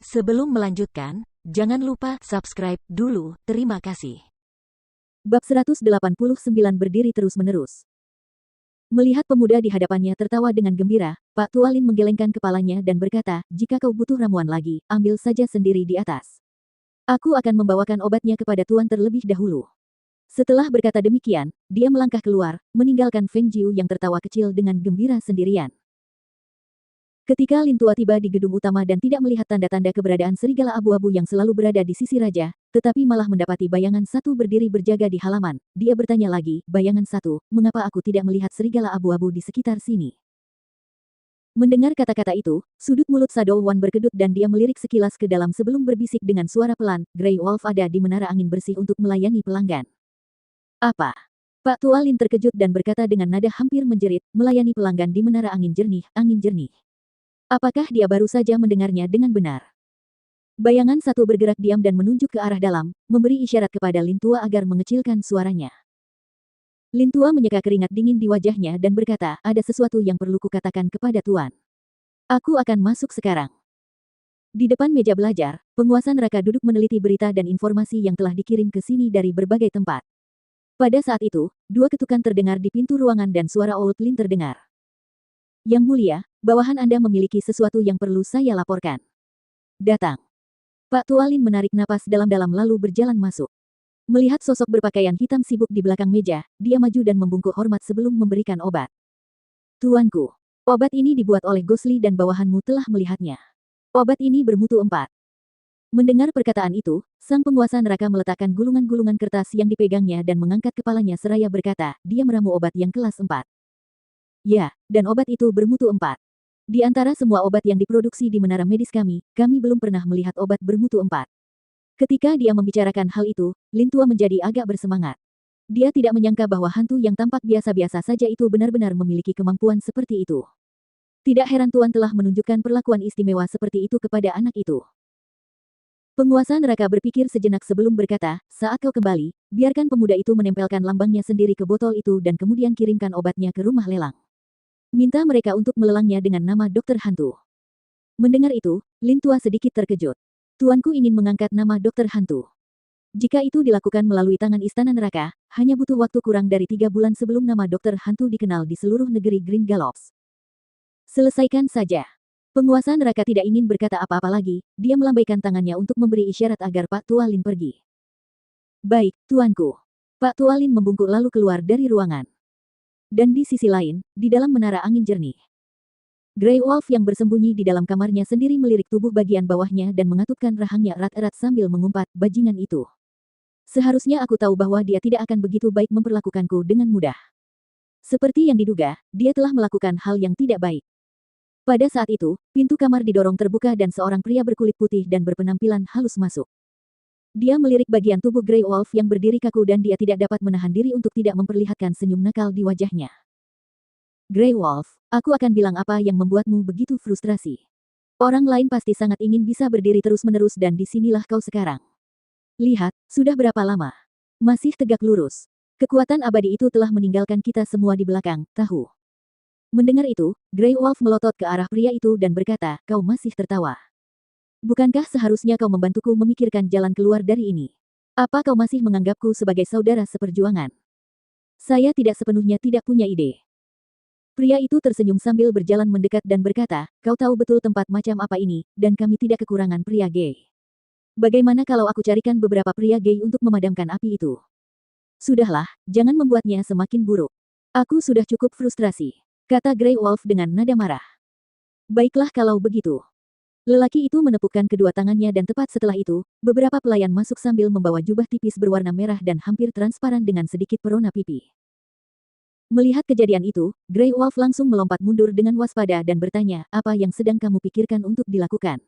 Sebelum melanjutkan, jangan lupa subscribe dulu, terima kasih. Bab 189 berdiri terus-menerus. Melihat pemuda di hadapannya tertawa dengan gembira, Pak Tualin menggelengkan kepalanya dan berkata, jika kau butuh ramuan lagi, ambil saja sendiri di atas. Aku akan membawakan obatnya kepada Tuan terlebih dahulu. Setelah berkata demikian, dia melangkah keluar, meninggalkan Feng Jiu yang tertawa kecil dengan gembira sendirian. Ketika Lin Tua tiba di gedung utama dan tidak melihat tanda-tanda keberadaan serigala abu-abu yang selalu berada di sisi raja, tetapi malah mendapati bayangan satu berdiri berjaga di halaman, dia bertanya lagi, bayangan satu, mengapa aku tidak melihat serigala abu-abu di sekitar sini? Mendengar kata-kata itu, sudut mulut Shadow Wan berkedut dan dia melirik sekilas ke dalam sebelum berbisik dengan suara pelan, Grey Wolf ada di menara angin bersih untuk melayani pelanggan. Apa? Pak Tualin terkejut dan berkata dengan nada hampir menjerit, melayani pelanggan di menara angin jernih, angin jernih. Apakah dia baru saja mendengarnya dengan benar? Bayangan satu bergerak diam dan menunjuk ke arah dalam, memberi isyarat kepada Lin Tua agar mengecilkan suaranya. Lin Tua menyeka keringat dingin di wajahnya dan berkata, ada sesuatu yang perlu kukatakan kepada Tuan. Aku akan masuk sekarang. Di depan meja belajar, penguasa neraka duduk meneliti berita dan informasi yang telah dikirim ke sini dari berbagai tempat. Pada saat itu, dua ketukan terdengar di pintu ruangan dan suara Old Lin terdengar. Yang mulia, bawahan Anda memiliki sesuatu yang perlu saya laporkan. Datang. Pak Tualin menarik napas dalam-dalam lalu berjalan masuk. Melihat sosok berpakaian hitam sibuk di belakang meja, dia maju dan membungkuk hormat sebelum memberikan obat. Tuanku, obat ini dibuat oleh Gosli dan bawahanmu telah melihatnya. Obat ini bermutu 4. Mendengar perkataan itu, sang penguasa neraka meletakkan gulungan-gulungan kertas yang dipegangnya dan mengangkat kepalanya seraya berkata, dia meramu obat yang kelas 4. Ya, dan obat itu bermutu 4. Di antara semua obat yang diproduksi di menara medis kami belum pernah melihat obat bermutu 4. Ketika dia membicarakan hal itu, Lin Tua menjadi agak bersemangat. Dia tidak menyangka bahwa hantu yang tampak biasa-biasa saja itu benar-benar memiliki kemampuan seperti itu. Tidak heran Tuan telah menunjukkan perlakuan istimewa seperti itu kepada anak itu. Penguasa neraka berpikir sejenak sebelum berkata, saat kau kembali, biarkan pemuda itu menempelkan lambangnya sendiri ke botol itu dan kemudian kirimkan obatnya ke rumah lelang. Minta mereka untuk melelangnya dengan nama Dokter Hantu. Mendengar itu, Lin Tua sedikit terkejut. Tuanku ingin mengangkat nama Dokter Hantu. Jika itu dilakukan melalui tangan Istana Neraka, hanya butuh waktu kurang dari 3 bulan sebelum nama Dokter Hantu dikenal di seluruh negeri Green Gallops. Selesaikan saja. Penguasa neraka tidak ingin berkata apa-apa lagi, dia melambaikan tangannya untuk memberi isyarat agar Pak Tualin pergi. Baik, tuanku. Pak Tualin membungkuk lalu keluar dari ruangan. Dan di sisi lain, di dalam menara angin jernih, Grey Wolf yang bersembunyi di dalam kamarnya sendiri melirik tubuh bagian bawahnya dan mengatupkan rahangnya erat-erat sambil mengumpat, bajingan itu. Seharusnya aku tahu bahwa dia tidak akan begitu baik memperlakukanku dengan mudah. Seperti yang diduga, dia telah melakukan hal yang tidak baik. Pada saat itu, pintu kamar didorong terbuka dan seorang pria berkulit putih dan berpenampilan halus masuk. Dia melirik bagian tubuh Grey Wolf yang berdiri kaku dan dia tidak dapat menahan diri untuk tidak memperlihatkan senyum nakal di wajahnya. Grey Wolf, aku akan bilang apa yang membuatmu begitu frustrasi. Orang lain pasti sangat ingin bisa berdiri terus-menerus dan disinilah kau sekarang. Lihat, sudah berapa lama? Masih tegak lurus. Kekuatan abadi itu telah meninggalkan kita semua di belakang, tahu? Mendengar itu, Grey Wolf melotot ke arah pria itu dan berkata, kau masih tertawa. Bukankah seharusnya kau membantuku memikirkan jalan keluar dari ini? Apa kau masih menganggapku sebagai saudara seperjuangan? Saya tidak sepenuhnya tidak punya ide. Pria itu tersenyum sambil berjalan mendekat dan berkata, kau tahu betul tempat macam apa ini, dan kami tidak kekurangan pria gay. Bagaimana kalau aku carikan beberapa pria gay untuk memadamkan api itu? Sudahlah, jangan membuatnya semakin buruk. Aku sudah cukup frustrasi, kata Grey Wolf dengan nada marah. Baiklah kalau begitu. Lelaki itu menepukkan kedua tangannya dan tepat setelah itu, beberapa pelayan masuk sambil membawa jubah tipis berwarna merah dan hampir transparan dengan sedikit perona pipi. Melihat kejadian itu, Grey Wolf langsung melompat mundur dengan waspada dan bertanya, apa yang sedang kamu pikirkan untuk dilakukan?